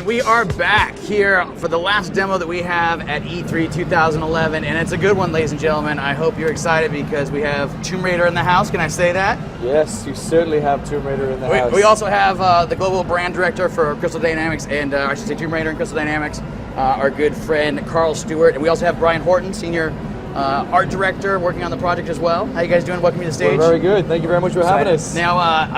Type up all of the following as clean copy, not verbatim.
we are back here for the last demo that we have at E3 2011, and it's a good one, ladies and gentlemen. I hope you're excited because we have Tomb Raider in the house. Can I say that? Yes, you certainly have Tomb Raider in the house. We also have the global brand director for Crystal Dynamics, and I should say Tomb Raider and Crystal Dynamics, our good friend Carl Stewart, and we also have Brian Horton, senior art director, working on the project as well. How you guys doing? Welcome to the stage. We're very good. Thank you very much for having us. Now,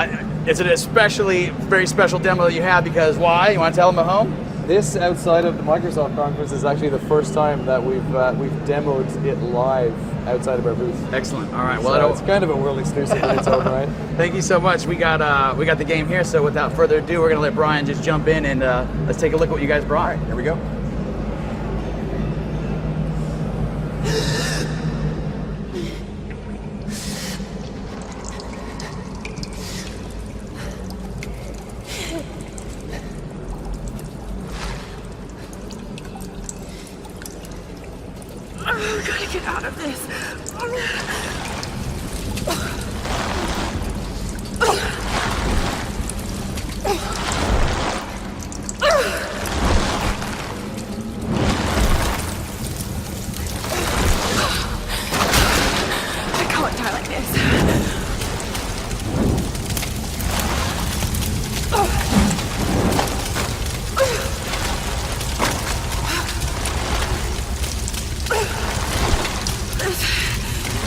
it's an especially very special demo that you have because why? You want to tell them at home? This, outside of the Microsoft conference, is actually the first time that we've demoed it live outside of our booth. Excellent. All right. Well, so it's kind of a world exclusive in its own right. Thank you so much. We got the game here. So without further ado, we're gonna let Brian just jump in and let's take a look at what you guys brought. All right, here we go. Oh, gotta get out of this. I can't die like this.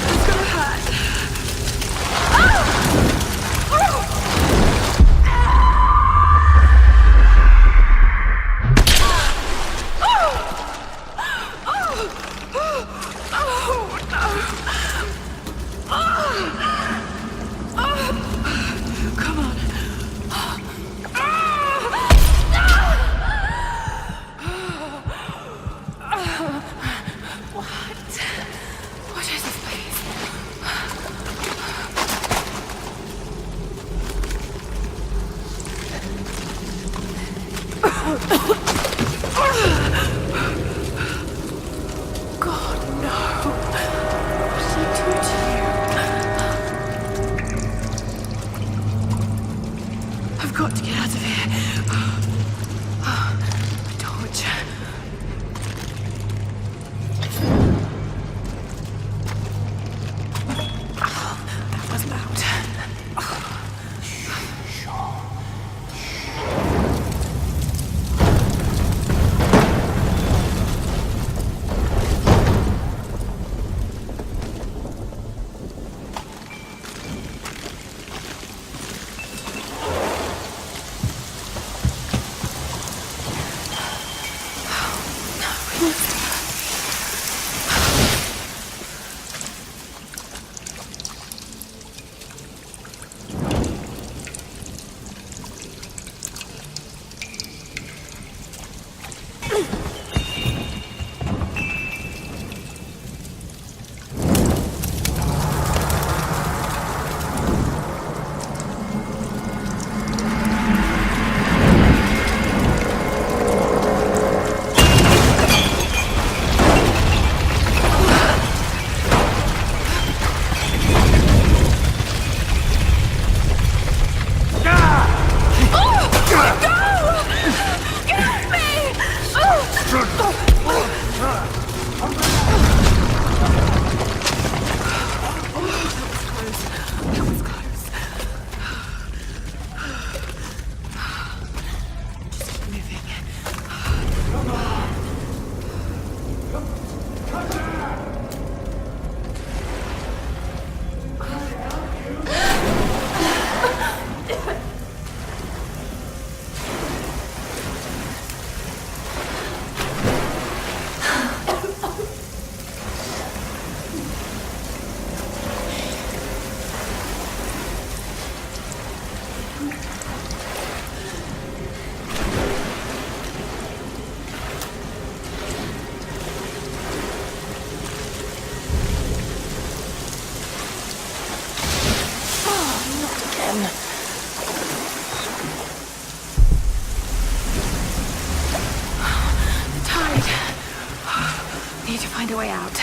It's gonna hurt. Come on. What is this place? God, no. What did he do to you? I've got to get out of here. A torch. That wasn't out. Need to find a way out.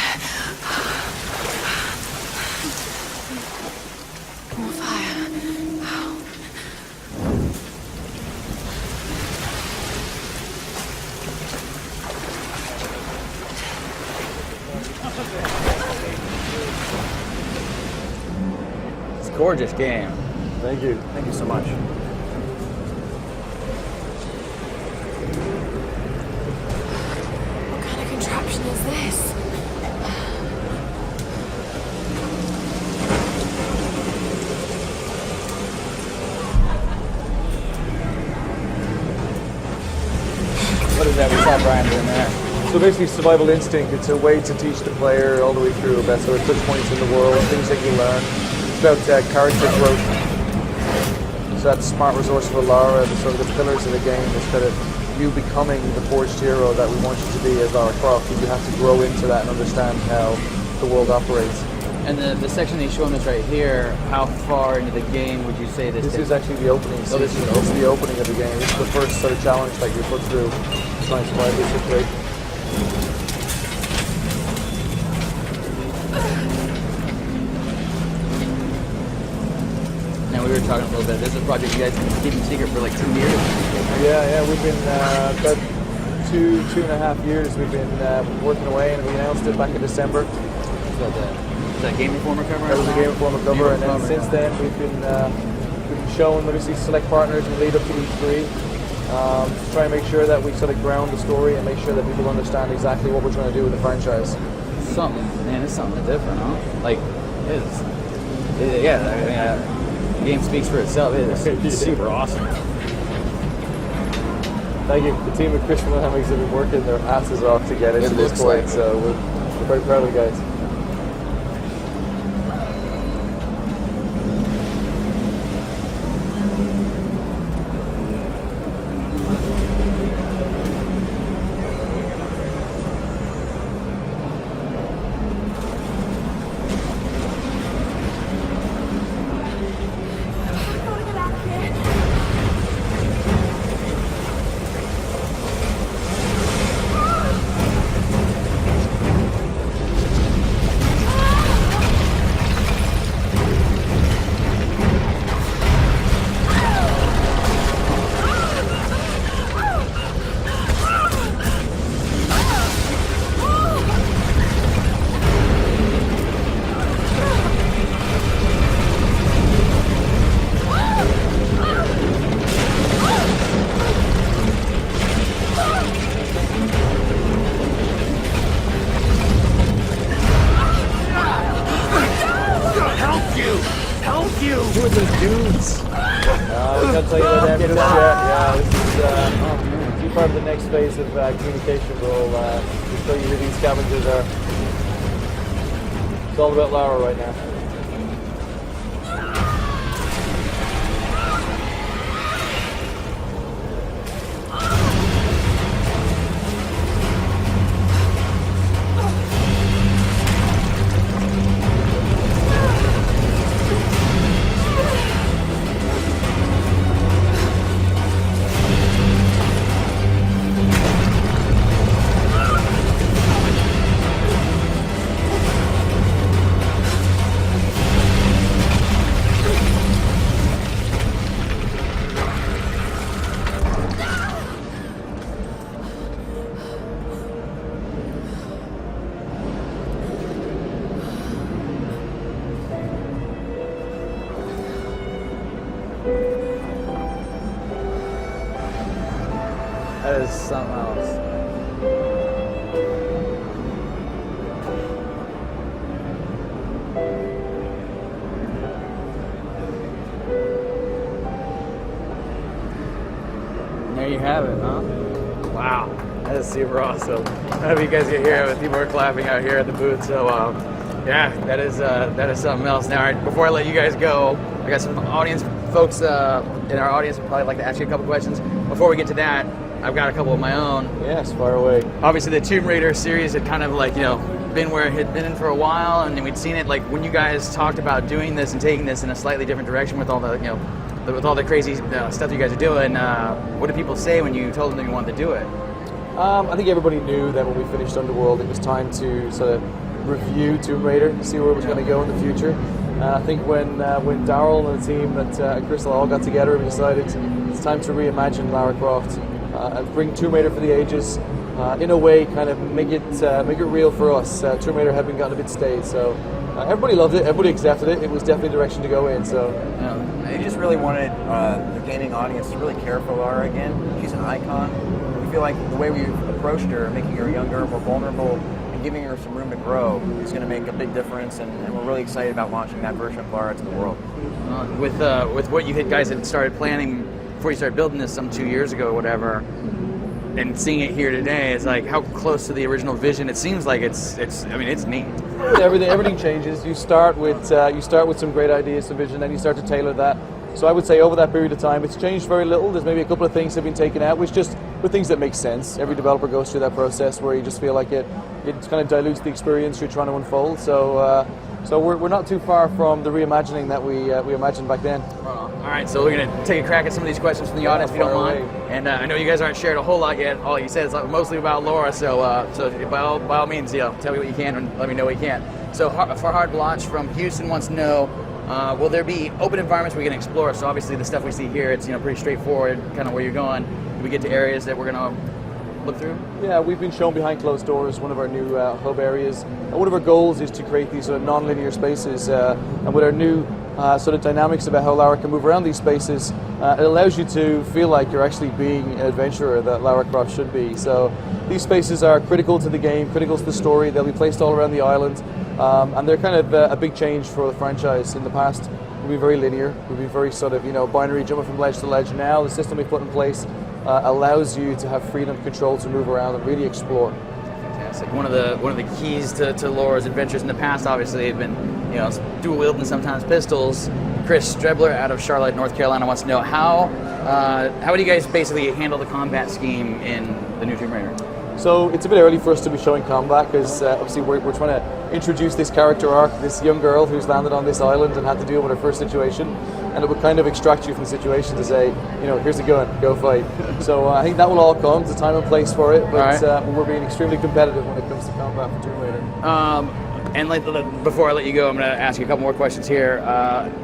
More fire. gorgeous game. Thank you. Thank you so much. What kind of contraption is this? What is that? We saw Brian doing there. So basically, survival instinct. It's a way to teach the player all the way through about sort of touch points in the world, things that you learn. It's about character growth. So that's smart, resourceful Lara, the sort of the pillars of the game. Instead of you becoming the forged hero that we want you to be as Lara Croft, you have to grow into that and understand how the world operates. And the section that you're showing us right here, how far into the game would you say this This is actually the opening. Oh, this is season. This is the opening of the game. This is the first sort of challenge that you put through to try and survive this situation. Now we were talking a little bit. This is a project you guys have been keeping secret for like 2 years. Yeah, we've been about 2.5 years. We've been working away, and we announced it back in December. Is that Game Informer cover? That was a Game Informer cover, and then Informer, since then we've been showing obviously select partners in the lead up to E3. To try and make sure that we sort of ground the story and make sure that people understand exactly what we're trying to do with the franchise. It's something different, huh? Like, the game speaks for itself. It's super awesome. Thank you. The team at Crystal Dynamics have been working their asses off to get into this point, so we're very proud of the guys. Who are those dudes? We can't tell you about them just yet. Yeah, this is part of the next phase of communication. We'll show you who these scavengers are. It's all about Lara right now. That is something else. There you have it, huh? Wow, that is super awesome. I hope you guys get here. People are clapping out here at the booth. So, yeah, that is something else. Now, all right, before I let you guys go, I got some audience folks in our audience would probably like to ask you a couple questions. Before we get to that, I've got a couple of my own. Yes, far away. Obviously, the Tomb Raider series had kind of like, been where it had been in for a while, and then we'd seen it like when you guys talked about doing this and taking this in a slightly different direction with all the, with all the crazy stuff you guys are doing. What did people say when you told them that you wanted to do it? I think everybody knew that when we finished Underworld, it was time to sort of review Tomb Raider, see where it was going to go in the future. I think when Daryl and the team at Crystal all got together, we decided it's time to reimagine Lara Croft and bring Tomb Raider for the ages. In a way, kind of make it real for us. Tomb Raider had been gotten a bit stale, so Everybody loved it. Everybody accepted it. It was definitely the direction to go in. So They just really wanted the gaming audience to really care for Lara again. She's an icon. We feel like the way we approached her, making her younger, more vulnerable, and giving her some room to grow is going to make a big difference, and we're really excited about launching that version of Lara to the world. With what you guys had started planning before you started building this some 2 years ago or whatever, and seeing it here today, it's like how close to the original vision. It seems like it's neat. everything changes. You start with some great ideas, some vision, then you start to tailor that. So I would say over that period of time, it's changed very little. There's maybe a couple of things that have been taken out, which just were things that make sense. Every developer goes through that process where you just feel like it kind of dilutes the experience you're trying to unfold. So we're not too far from the reimagining that we imagined back then. All right, so we're going to take a crack at some of these questions from the audience, if you don't mind. And I know you guys aren't shared a whole lot yet. All you said is mostly about Lara, so by all means, tell me what you can and let me know what you can't. So for Hard Blotch from Houston wants to know, will there be open environments we can explore? So obviously the stuff we see here, it's pretty straightforward, kind of where you're going. Do we get to areas that we're going to look through? Yeah, we've been shown behind closed doors, one of our new hub areas. One of our goals is to create these sort of non-linear spaces, and with our new sort of dynamics about how Lara can move around these spaces, it allows you to feel like you're actually being an adventurer that Lara Croft should be. So these spaces are critical to the game, critical to the story. They'll be placed all around the island, and they're kind of a big change for the franchise. In the past, we've been very linear, we've been very sort of binary, jumping from ledge to ledge. Now the system we've put in place allows you to have freedom of control to move around and really explore. Fantastic. One of the keys to Lara's adventures in the past, obviously, have been dual wielding sometimes pistols. Chris Strebler out of Charlotte, North Carolina, wants to know how do you guys basically handle the combat scheme in the new Tomb Raider? So it's a bit early for us to be showing combat because obviously we're trying to introduce this character arc, this young girl who's landed on this island and had to deal with her first situation, and it would kind of extract you from the situation to say, here's a gun, go fight. So I think that will all come. There's a time and place for it, but we're being extremely competitive when it comes to combat for Tomb Raider. And before I let you go, I'm going to ask you a couple more questions here.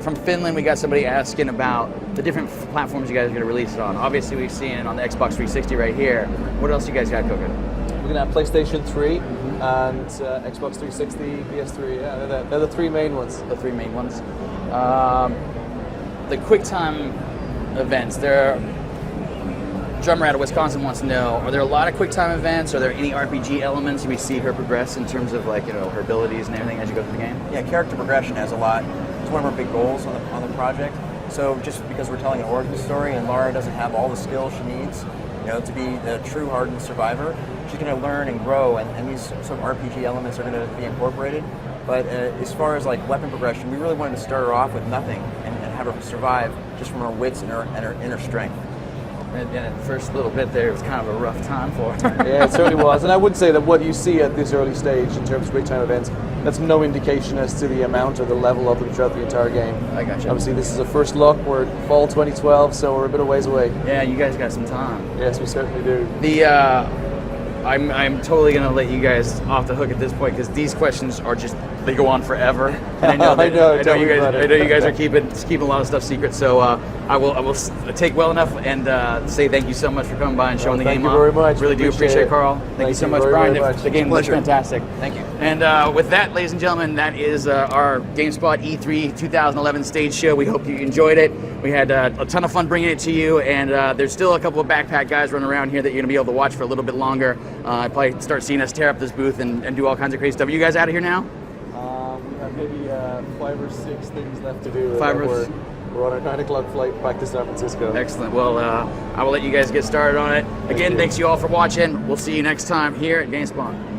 From Finland, we got somebody asking about the different platforms you guys are going to release it on. Obviously, we've seen it on the Xbox 360 right here. What else you guys got cooking? We're going to have PlayStation 3 and Xbox 360, PS3. Yeah, they're the three main ones. The three main ones. The QuickTime events, Drummer out of Wisconsin wants to know, are there a lot of QuickTime events? Are there any RPG elements we see her progress in terms of her abilities and everything as you go through the game? Yeah, character progression has a lot. It's one of our big goals on the project. So just because we're telling an origin story and Lara doesn't have all the skills she needs, to be the true hardened survivor, she's going to learn and grow, and these sort of RPG elements are going to be incorporated. But as far as weapon progression, we really wanted to start her off with nothing and have her survive just from her wits and her inner strength. And the first little bit there was kind of a rough time for her. Yeah, it certainly was. And I would say that what you see at this early stage in terms of QuickTime events, that's no indication as to the amount or the level of them throughout the entire game. I got you. Obviously, this is a first look. We're fall 2012, so we're a bit of ways away. Yeah, you guys got some time. Yes, we certainly do. I'm totally going to let you guys off the hook at this point because these questions are they go on forever. And I know you guys are keeping a lot of stuff secret. So I will take well enough and say thank you so much for coming by and showing the game off. Thank you very much. Really do appreciate it, Carl. Thank you so much, Brian. The game looks fantastic. Thank you. And with that, ladies and gentlemen, that is our GameSpot E3 2011 stage show. We hope you enjoyed it. We had a ton of fun bringing it to you, and there's still a couple of backpack guys running around here that you're going to be able to watch for a little bit longer. Probably start seeing us tear up this booth and do all kinds of crazy stuff. Are you guys out of here now? We have maybe 5 or 6 things left to do. We're on our 9 o'clock flight back to San Francisco. Excellent. Well, I will let you guys get started on it. Again, thanks you all for watching. We'll see you next time here at GameSpot.